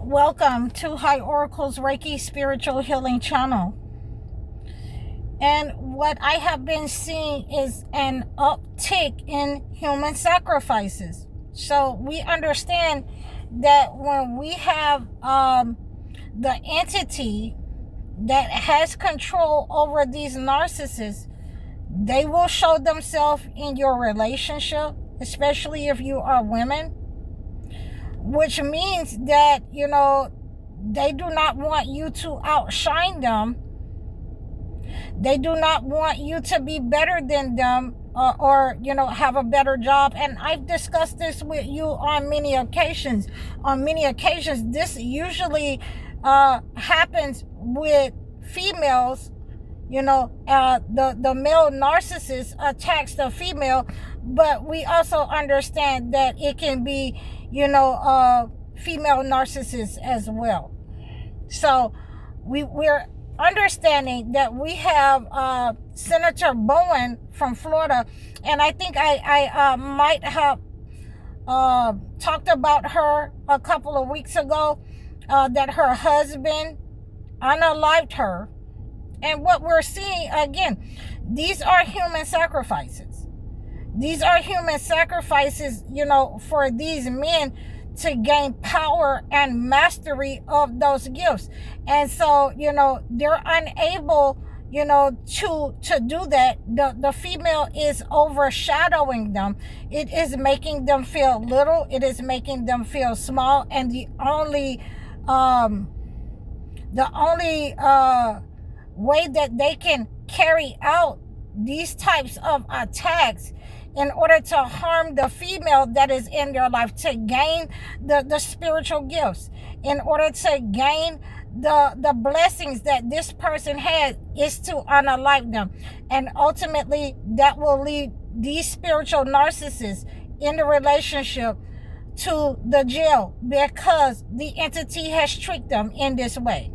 Welcome to High Oracle's Reiki Spiritual Healing Channel. And what I have been seeing is an uptick in human sacrifices. So we understand that when we have the entity that has control over these narcissists, they will show themselves in your relationship, especially if you are women, which means that, they do not want you to outshine them. They do not want you to be better than them or have a better job. And I've discussed this with you on many occasions. On many occasions, this usually happens with females. The male narcissist attacks the female, but we also understand that it can be, female narcissists as well. So we're understanding that we have Senator Bowen from Florida, and I think I might have talked about her a couple of weeks ago, that her husband unalived her. And what we're seeing, again, these are human sacrifices. These are human sacrifices, for these men to gain power and mastery of those gifts. And so, they're unable, to do that. The female is overshadowing them. It is making them feel little. It is making them feel small. And the only way that they can carry out these types of attacks in order to harm the female that is in their life, to gain the spiritual gifts, in order to gain the blessings that this person has, is to unalive them. And ultimately, that will lead these spiritual narcissists in the relationship to the jail, because the entity has tricked them in this way.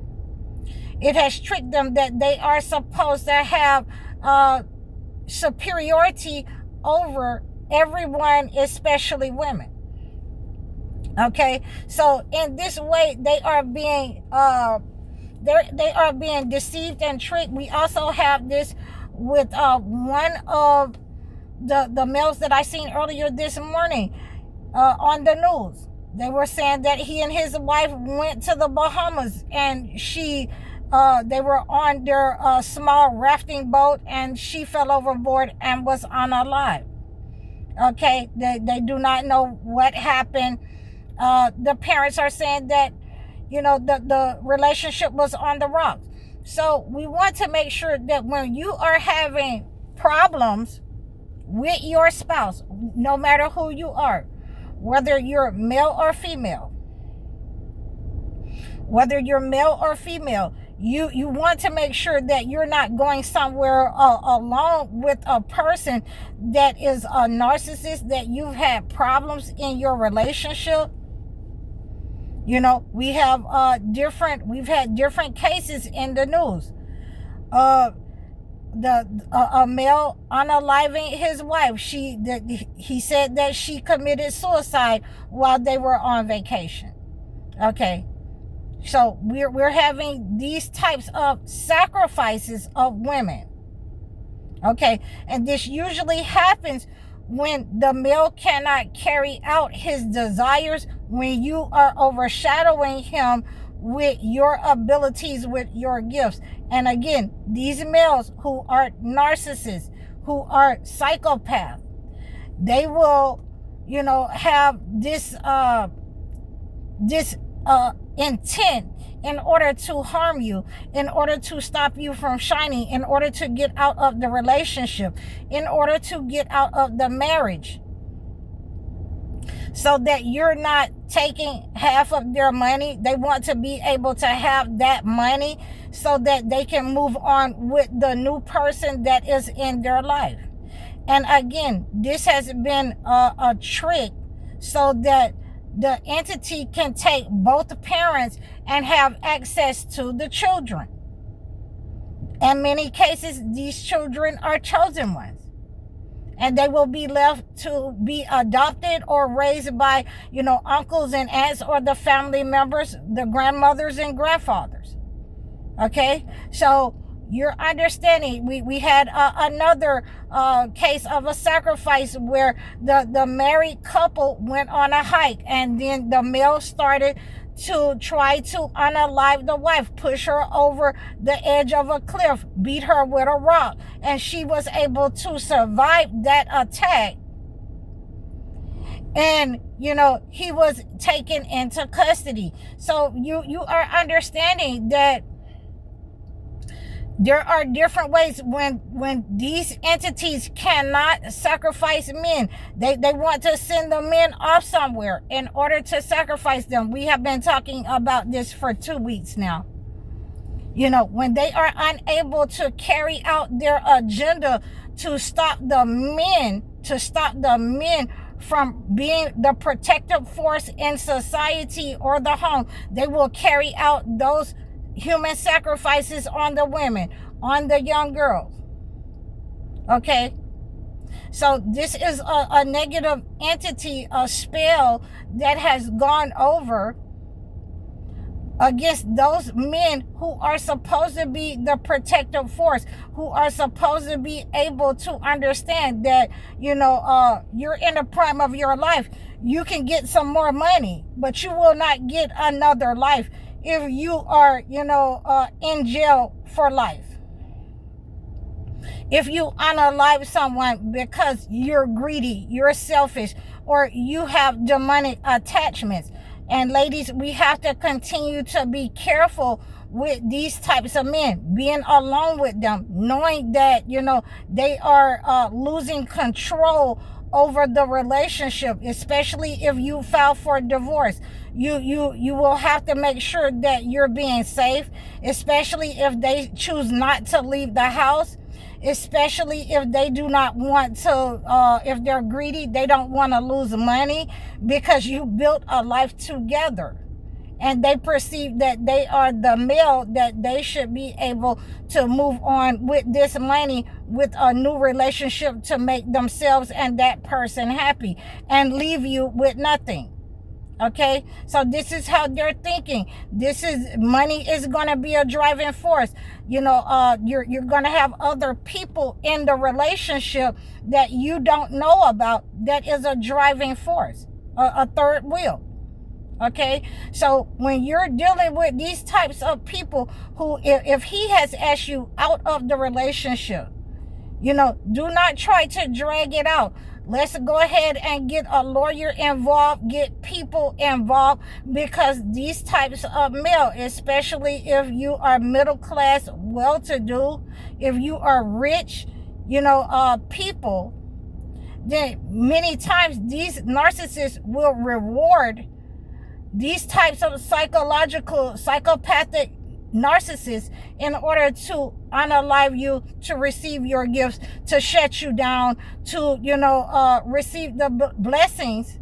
It has tricked them that they are supposed to have superiority over everyone, especially women. Okay, so in this way, they are being deceived and tricked. We also have this with one of the males that I seen earlier this morning on the news. They were saying that he and his wife went to the Bahamas, and they were on their small rafting boat, and she fell overboard and was unalive. Okay, they do not know what happened. The parents are saying that, the relationship was on the rocks. So we want to make sure that when you are having problems with your spouse, no matter who you are, whether you're male or female, you want to make sure that you're not going somewhere alone with a person that is a narcissist, that you've had problems in your relationship. We've had different cases in the news. A male unaliving his wife. He said that she committed suicide while they were on vacation. Okay. So we're having these types of sacrifices of women. Okay, and this usually happens when the male cannot carry out his desires, when you are overshadowing him with your abilities, with your gifts. And again, these males who are narcissists, who are psychopaths, they will, have this intent in order to harm you, in order to stop you from shining, in order to get out of the relationship, in order to get out of the marriage, so that you're not taking half of their money. They want to be able to have that money so that they can move on with the new person that is in their life. And again, this has been a trick so that the entity can take both parents and have access to the children. In many cases, these children are chosen ones. and they will be left to be adopted or raised by, uncles and aunts or the family members, the grandmothers and grandfathers. Okay, so you're understanding. We had another case of a sacrifice where the married couple went on a hike, and then the male started to try to unalive the wife, push her over the edge of a cliff, beat her with a rock, and she was able to survive that attack. And he was taken into custody. So you are understanding that there are different ways when these entities cannot sacrifice men. They want to send the men off somewhere in order to sacrifice them. We have been talking about this for 2 weeks now. When they are unable to carry out their agenda to stop the men from being the protective force in society or the home, they will carry out those human sacrifices on the women, on the young girls. Okay, so this is a negative entity, a spell that has gone over against those men who are supposed to be the protective force, who are supposed to be able to understand that you're in the prime of your life. You can get some more money, but you will not get another life if you are, in jail for life. If you unalive someone because you're greedy, you're selfish, or you have demonic attachments. And ladies, we have to continue to be careful with these types of men, being alone with them, knowing that, they are losing control over the relationship, especially if you file for divorce. You will have to make sure that you're being safe, especially if they choose not to leave the house, especially if they do not want to, if they're greedy, they don't want to lose money because you built a life together. And they perceive that they are the male, that they should be able to move on with this money, with a new relationship, to make themselves and that person happy and leave you with nothing. Okay, so this is how they're thinking. Money is going to be a driving force. You're going to have other people in the relationship that you don't know about that is a driving force, a third wheel. Okay, so when you're dealing with these types of people who, if he has asked you out of the relationship, do not try to drag it out. Let's go ahead and get a lawyer involved, get people involved, because these types of male, especially if you are middle class, well-to-do, if you are rich, people, then many times these narcissists will reward these types of psychopathic narcissists in order to unalive you, to receive your gifts, to shut you down, to receive the blessings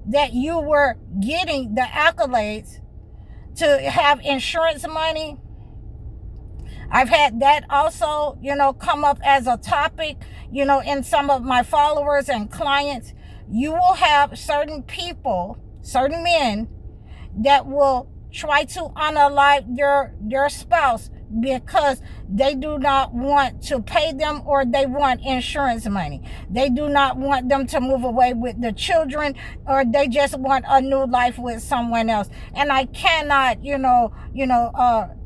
that you were getting, the accolades, to have insurance money. I've had that also come up as a topic in some of my followers and clients. You will have certain people, certain men, that will try to unalive their spouse because they do not want to pay them, or they want insurance money. They do not want them to move away with the children, or they just want a new life with someone else. And I cannot,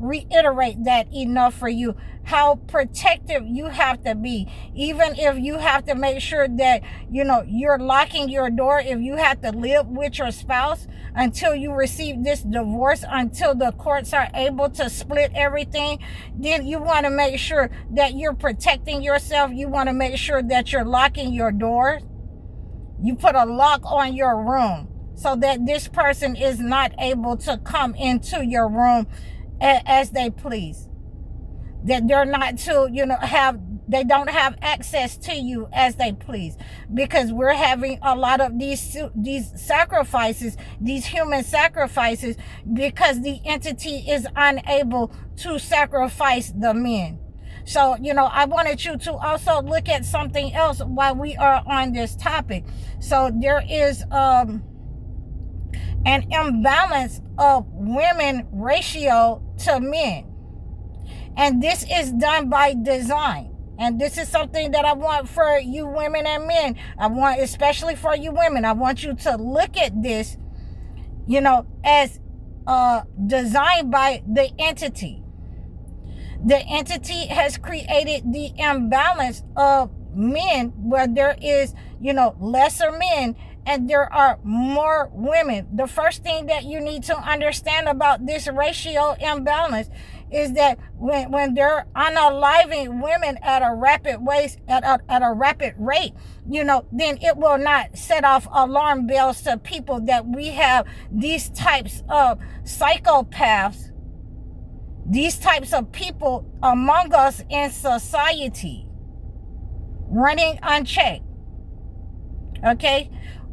reiterate that enough for you, how protective you have to be. Even if you have to make sure that, you're locking your door, if you have to live with your spouse until you receive this divorce, until the courts are able to split everything, then you want to make sure that you're protecting yourself. You want to make sure that you're locking your doors. You put a lock on your room so that this person is not able to come into your room as they please. That they're not to, they don't have access to you as they please, because we're having a lot of these sacrifices, these human sacrifices, because the entity is unable to sacrifice the men. So, I wanted you to also look at something else while we are on this topic. So there is an imbalance of women ratio to men. And this is done by design. And this is something that I want for you women and men. I want, especially for you women, I want you to look at this, as designed by the entity. The entity has created the imbalance of men where there is, lesser men and there are more women. The first thing that you need to understand about this ratio imbalance is that when they're unaliving women at a rapid rate, then it will not set off alarm bells to people that we have these types of psychopaths, these types of people among us in society running unchecked. Okay?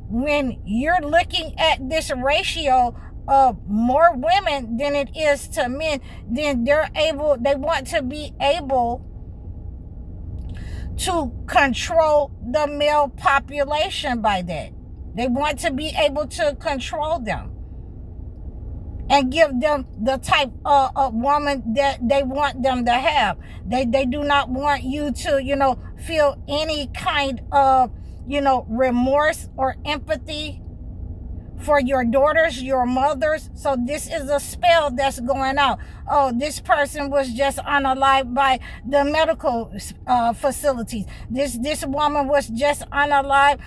When you're looking at this ratio of more women than it is to men, then they want to be able to control the male population by that. They want to be able to control them and give them the type of woman that they want them to have. They do not want you to, feel any kind of, remorse or empathy for your daughters, your mothers. So this is a spell that's going out. Oh, this person was just unalived by the medical facilities. This woman was just unalived,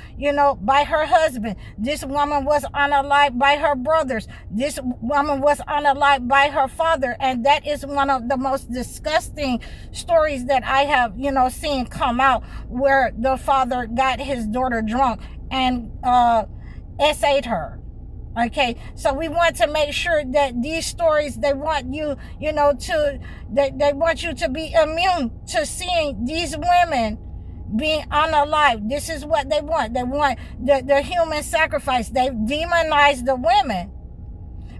by her husband. This woman was unalived by her brothers. This woman was unalived by her father. And that is one of the most disgusting stories that I have, seen come out, where the father got his daughter drunk and essayed her. Okay, so we want to make sure that these stories, they want you, they want you to be immune to seeing these women being unalived. This is what they want. They want the human sacrifice. They demonize the women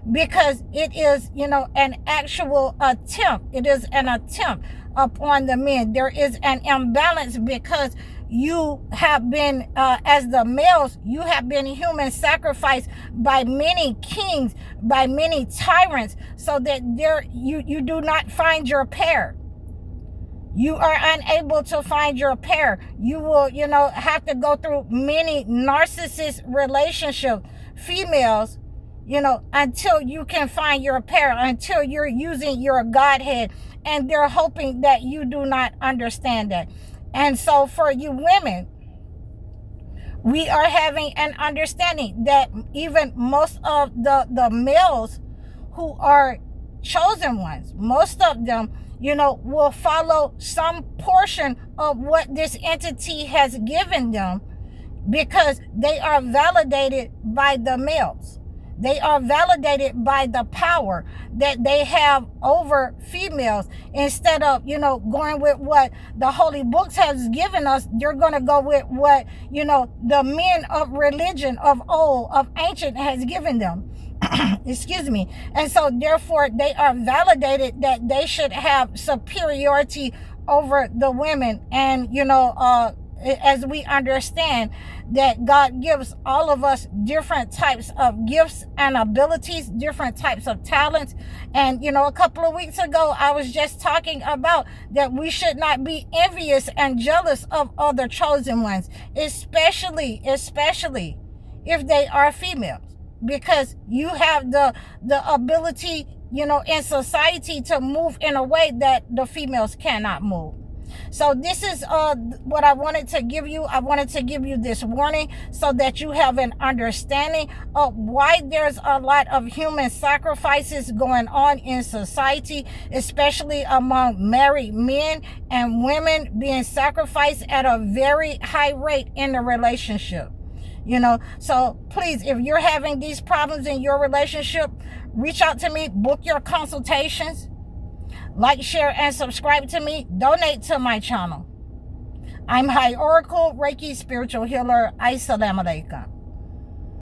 because it is, an actual attempt. It is an attempt upon the men. There is an imbalance because you have been, as the males, you have been human sacrificed by many kings, by many tyrants, so that you do not find your pair. You are unable to find your pair. You will, have to go through many narcissist relationships, females, until you can find your pair, until you're using your Godhead, and they're hoping that you do not understand that. And so for you women, we are having an understanding that even most of the males who are chosen ones, most of them, will follow some portion of what this entity has given them, because they are validated by the males. They are validated by the power that they have over females. Instead of, going with what the holy books has given us, they're going to go with what, the men of religion of old, of ancient, has given them. Excuse me. And so therefore they are validated that they should have superiority over the women. And, as we understand that God gives all of us different types of gifts and abilities, different types of talents. And, a couple of weeks ago, I was just talking about that we should not be envious and jealous of other chosen ones, especially if they are females, because you have the ability, in society to move in a way that the females cannot move. So this is what I wanted to give you. I wanted to give you this warning so that you have an understanding of why there's a lot of human sacrifices going on in society, especially among married men and women being sacrificed at a very high rate in the relationship. So please, if you're having these problems in your relationship, reach out to me, book your consultations. Like, share, and subscribe to me. Donate to my channel. I'm High Oracle, Reiki Spiritual Healer. Assalamu alaikum.